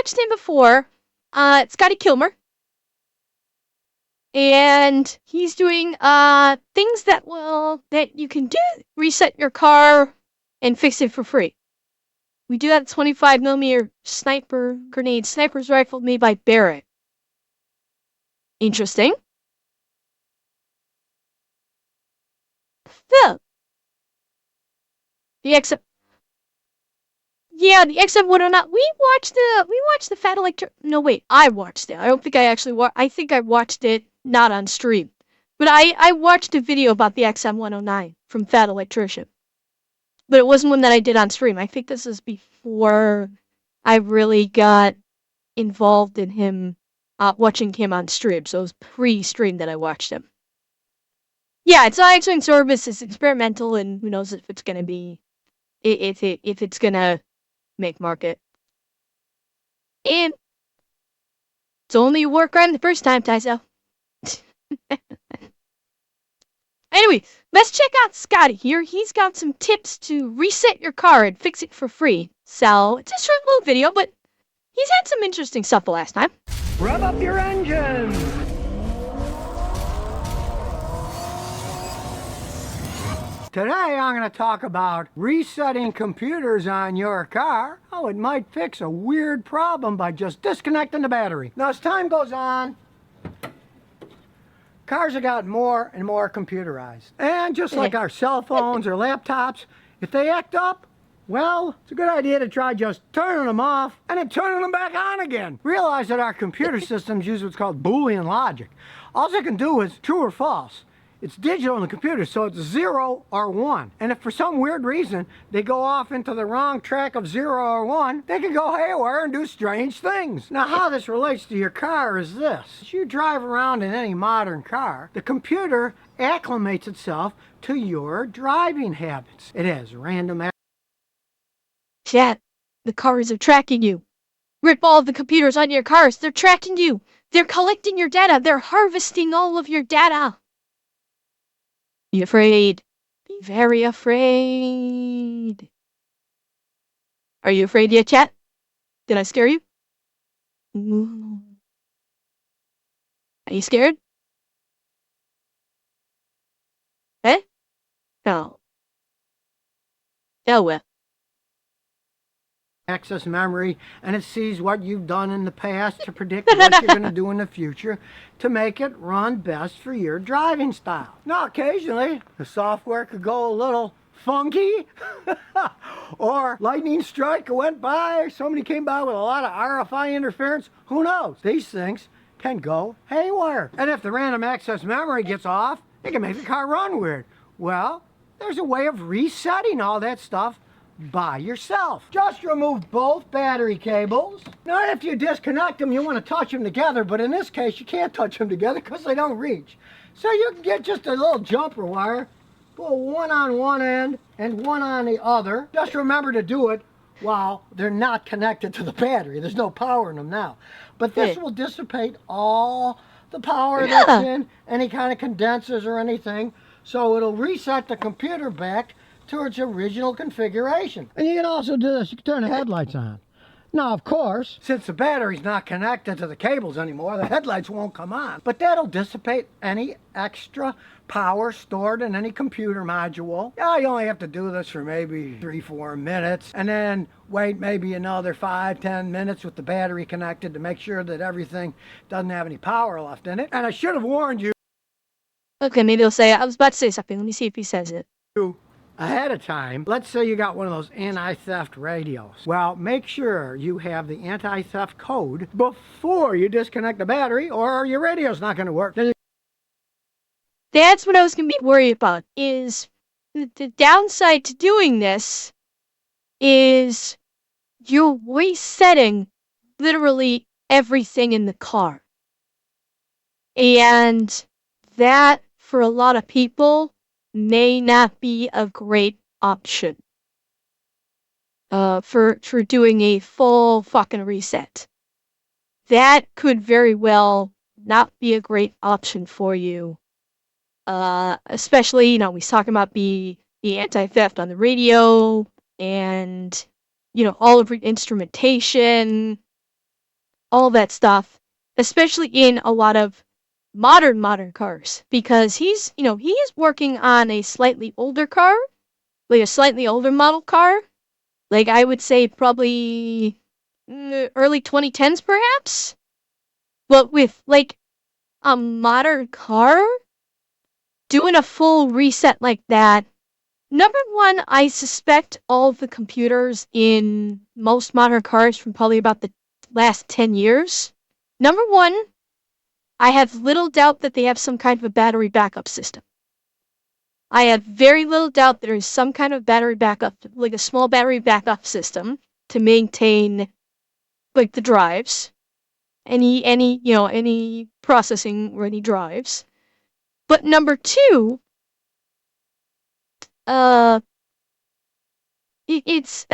watched him before. Scotty Kilmer. And he's doing things that you can do. Reset your car and fix it for free. We do that 25mm sniper grenade. Sniper's rifle made by Barrett. Interesting. Phil. The XM. Yeah, the XM109. We watched the Fat Electric. No, wait, I watched it. I don't think I actually I think I watched it not on stream, but I watched a video about the XM109 from Fat Electrician. But it wasn't one that I did on stream. I think this is before I really got involved in him, watching him on stream. So it was pre-stream that I watched him. Yeah, it's not actually in service. It's experimental, and who knows if it's gonna be, if it's gonna make market. And it's only a war crime the first time, Tyso. Anyway, let's check out Scotty here. He's got some tips to reset your car and fix it for free. So it's a short little video, but he's had some interesting stuff the last time. Rev up your engine! Today I'm going to talk about resetting computers on your car. Oh, it might fix a weird problem by just disconnecting the battery. Now as time goes on, cars have gotten more and more computerized. And just like our cell phones or laptops, if they act up, well, it's a good idea to try just turning them off and then turning them back on again. Realize that our computer systems use what's called Boolean logic. All they can do is true or false. It's digital in the computer, so it's 0 or 1. And if for some weird reason they go off into the wrong track of 0 or 1, they can go haywire and do strange things. Now how this relates to your car is this. As you drive around in any modern car, the computer acclimates itself to your driving habits. It has random Chat, the cars are tracking you. Rip all of the computers on your cars. They're tracking you. They're collecting your data. They're harvesting all of your data. Be afraid. Be very afraid. Are you afraid yet, chat? Did I scare you? Ooh. Are you scared? Eh? No. Oh well. access memory, and it sees what you've done in the past to predict what you're going to do in the future to make it run best for your driving style. Now, occasionally, the software could go a little funky, or lightning strike went by, somebody came by with a lot of RFI interference. Who knows? These things can go haywire. And if the random access memory gets off, it can make the car run weird. Well, there's a way of resetting all that stuff by yourself. Just remove both battery cables. Now, if you disconnect them, you want to touch them together, but in this case, you can't touch them together because they don't reach. So you can get just a little jumper wire, put one on one end and one on the other. Just remember to do it while they're not connected to the battery. There's no power in them now. But this will dissipate all the power that's in any kind of condensers or anything. So it'll reset the computer back to its original configuration. And you can also do this, you can turn the headlights on. Now, of course, since the battery's not connected to the cables anymore, the headlights won't come on. But that'll dissipate any extra power stored in any computer module. Yeah, you only have to do this for maybe 3-4 minutes, and then wait maybe another 5-10 minutes with the battery connected to make sure that everything doesn't have any power left in it. And I should have warned you. Okay, maybe he'll say it. I was about to say something. Let me see if he says it. Ahead of time. Let's say you got one of those anti-theft radios. Well, make sure you have the anti-theft code before you disconnect the battery, or your radio's not going to work. That's what I was going to be worried about, is the downside to doing this is you're resetting literally everything in the car. And that, for a lot of people, may not be a great option for doing a full fucking reset. That could very well not be a great option for you. Especially, you know, he's talking about the anti-theft on the radio and, you know, all of your instrumentation. all that stuff, especially in a lot of modern cars, because he is working on a slightly older car, like a slightly older model car, like I would say probably early 2010s perhaps, but with like a modern car doing a full reset like that. Number one, I suspect all of the computers in most modern cars from probably about the last 10 years. Number one, I have little doubt that they have some kind of a battery backup system. I have very little doubt there is some kind of battery backup, like a small battery backup system to maintain like the drives, any processing or any drives. But number two, uh, it's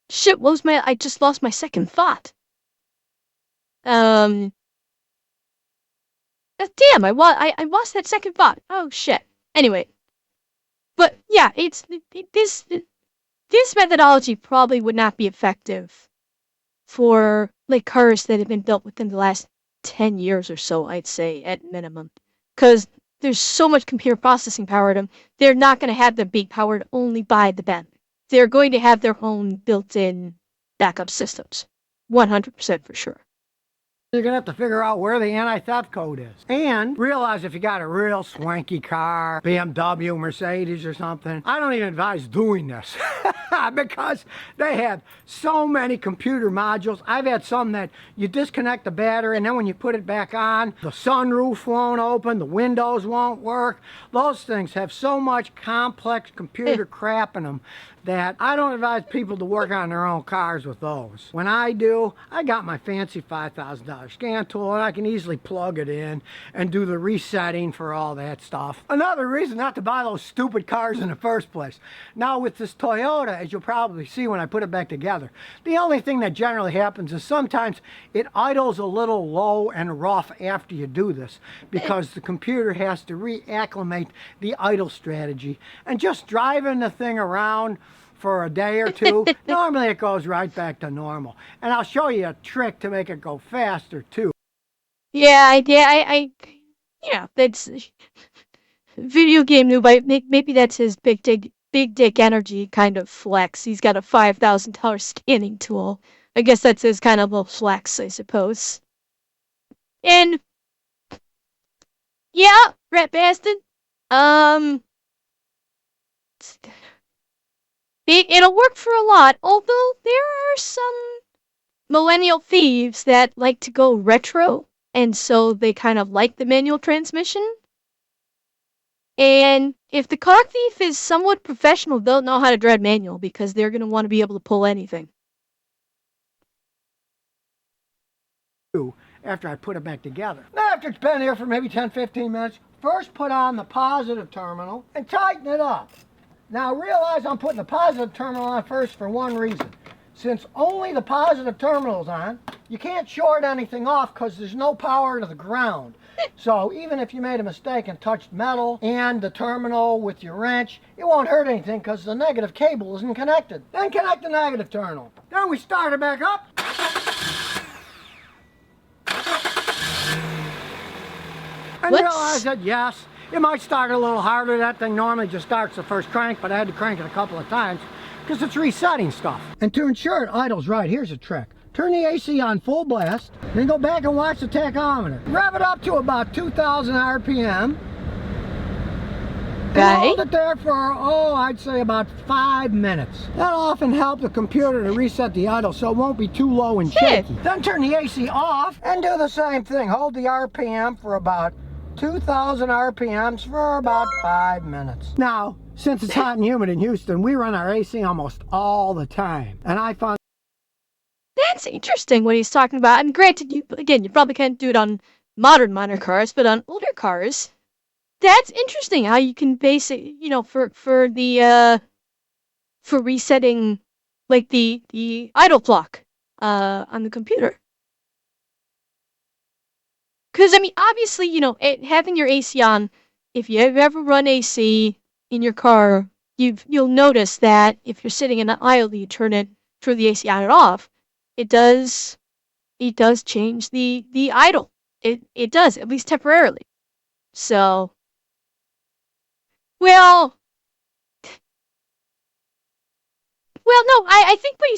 shit. What was my? I just lost my second thought. Um, damn, I lost that second thought. Oh shit. Anyway, but yeah, this methodology probably would not be effective for like cars that have been built within the last 10 years or so, I'd say at minimum, because there's so much computer processing power to them. They're not going to have them be powered only by the battery. They're going to have their own built-in backup systems, 100% for sure. You're going to have to figure out where the anti-theft code is. And realize if you got a real swanky car, BMW, Mercedes or something, I don't even advise doing this. Because they have so many computer modules. I've had some that you disconnect the battery and then when you put it back on, the sunroof won't open, the windows won't work. Those things have so much complex computer crap in them that I don't advise people to work on their own cars with those. When I do, I got my fancy $5,000 scan tool and I can easily plug it in and do the resetting for all that stuff. Another reason not to buy those stupid cars in the first place. Now with this Toyota, as you'll probably see when I put it back together, the only thing that generally happens is sometimes it idles a little low and rough after you do this because the computer has to reacclimate the idle strategy. And just driving the thing around for a day or two, normally it goes right back to normal. And I'll show you a trick to make it go faster too. Yeah, that's video game noob. Maybe that's his big dick energy kind of flex. He's got a $5,000 scanning tool. I guess that's his kind of little flex, I suppose. And yeah, rat bastard. It'll work for a lot, although there are some millennial thieves that like to go retro, and so they kind of like the manual transmission. And if the car thief is somewhat professional, they'll know how to drive manual because they're going to want to be able to pull anything. After I put it back together. Now after it's been here for maybe 10-15 minutes, first put on the positive terminal and tighten it up. Now realize I'm putting the positive terminal on first for one reason. Since only the positive terminal is on, you can't short anything off because there's no power to the ground. So even if you made a mistake and touched metal and the terminal with your wrench, it won't hurt anything because the negative cable isn't connected. Then connect the negative terminal. Then we start it back up. And realize that yes, it might start a little harder. That thing normally just starts the first crank, but I had to crank it a couple of times because it's resetting stuff. And to ensure it idles right, here's a trick. Turn the AC on full blast, then go back and watch the tachometer. Rev it up to about 2,000 RPM. And hold it there for, I'd say about 5 minutes. That'll often help the computer to reset the idle so it won't be too low and shaky. Then turn the AC off and do the same thing. Hold the RPM for about 2,000 RPMs for about 5 minutes. Now, since it's hot and humid in Houston, we run our AC almost all the time. And I found that's interesting what he's talking about. And granted, you probably can't do it on modern cars, but on older cars, that's interesting how you can base it, for resetting like the idle clock on the computer. Because I mean, obviously, having your AC on, if you ever run AC in your car, you'll notice that if you're sitting in an aisle, you turn the AC on and off, it does it does change the idle. It does, at least temporarily. So, well, well, no, I think what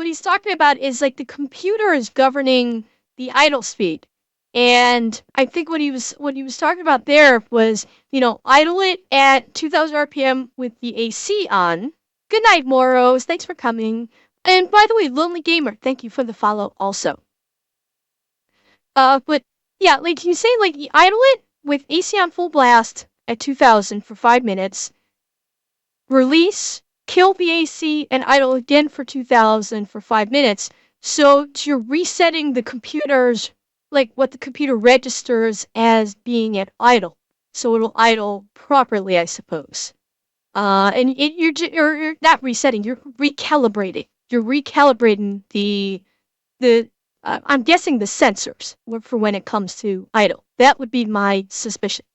he's talking about is like the computer is governing the idle speed, and I think what he was talking about there was idle it at 2,000 RPM with the AC on. Good night, Moros. Thanks for coming. And by the way, Lonely Gamer, thank you for the follow also. But yeah, like you say, like you idle it with AC on full blast at 2,000 for 5 minutes, release, kill the AC, and idle again for 2,000 for 5 minutes. So you're resetting the computer's, like what the computer registers as being at idle. So it'll idle properly, I suppose. And you're not resetting, you're recalibrating. You're recalibrating the I'm guessing the sensors for when it comes to idle. That would be my suspicion.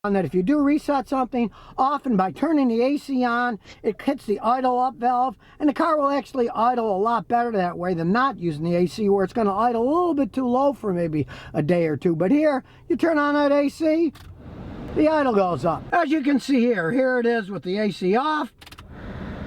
That if you do reset something, often by turning the AC on, it hits the idle up valve, and the car will actually idle a lot better that way than not using the AC, where it's going to idle a little bit too low for maybe a day or two. But here, you turn on that AC, the idle goes up. As you can see here it is with the AC off.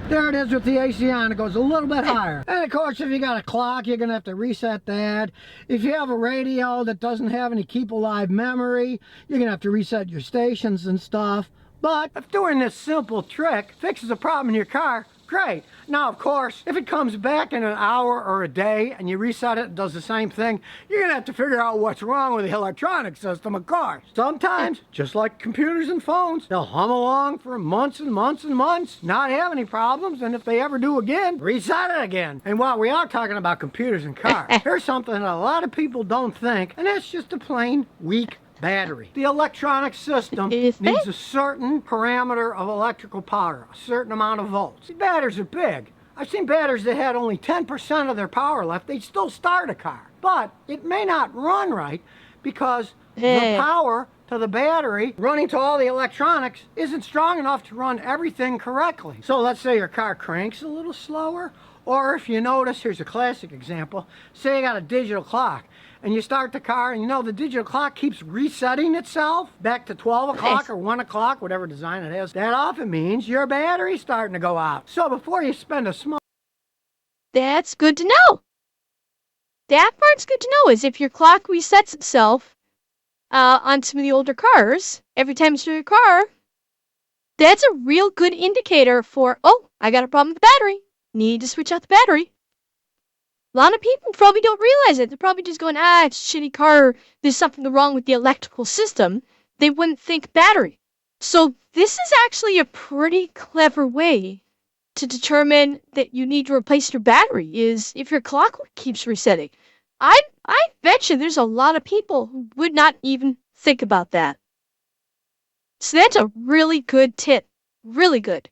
There it is with the AC on. It goes a little bit higher. And of course, if you got a clock, you're going to have to reset that. If you have a radio that doesn't have any keep alive memory, you're going to have to reset your stations and stuff. But if doing this simple trick fixes a problem in your car, great. Now, of course, if it comes back in an hour or a day and you reset it and does the same thing, you're going to have to figure out what's wrong with the electronic system of cars. Sometimes, just like computers and phones, they'll hum along for months and months and months, not have any problems, and if they ever do again, reset it again. And while we are talking about computers and cars, here's something that a lot of people don't think, and that's just a plain weak battery. The electronic system needs a certain parameter of electrical power, a certain amount of volts. These batteries are big. I've seen batteries that had only 10% of their power left. They'd still start a car. But it may not run right because the power to the battery running to all the electronics isn't strong enough to run everything correctly. So let's say your car cranks a little slower, or if you notice, here's a classic example, say you got a digital clock, and you start the car and the digital clock keeps resetting itself back to 12 o'clock or 1 o'clock, whatever design it has. That often means your battery's starting to go out. So before you spend a small... That's good to know. That part's good to know, is if your clock resets itself on some of the older cars, every time you start your car, that's a real good indicator for, oh, I got a problem with the battery. Need to switch out the battery. A lot of people probably don't realize it. They're probably just going, it's a shitty car. There's something wrong with the electrical system. They wouldn't think battery. So this is actually a pretty clever way to determine that you need to replace your battery, is if your clock keeps resetting. I bet you there's a lot of people who would not even think about that. So that's a really good tip. Really good.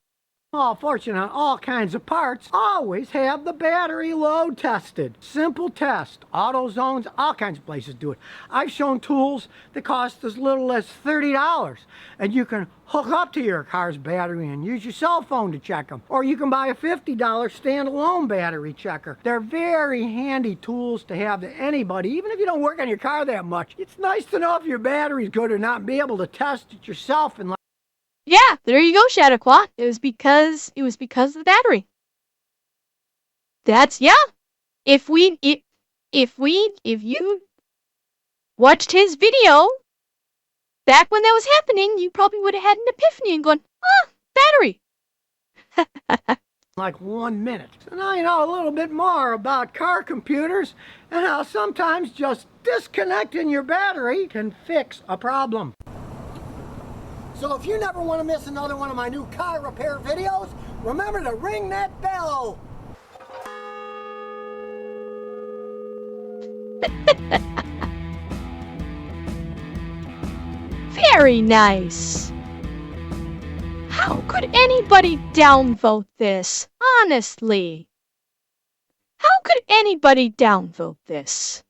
All fortune on all kinds of parts, always have the battery load tested. Simple test. AutoZones, all kinds of places do it. I've shown tools that cost as little as $30, and you can hook up to your car's battery and use your cell phone to check them. Or you can buy a $50 standalone battery checker. They're very handy tools to have to anybody, even if you don't work on your car that much. It's nice to know if your battery's good or not and be able to test it yourself and yeah, there you go, Shadowclaw. It was because of the battery. That's If you watched his video back when that was happening, you probably would have had an epiphany and gone, battery. like 1 minute. So now you know a little bit more about car computers and how sometimes just disconnecting your battery can fix a problem. So if you never want to miss another one of my new car repair videos, remember to ring that bell. Very nice. How could anybody downvote this? Honestly. How could anybody downvote this?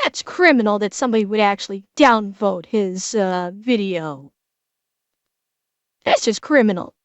That's criminal that somebody would actually downvote his video. This is criminal.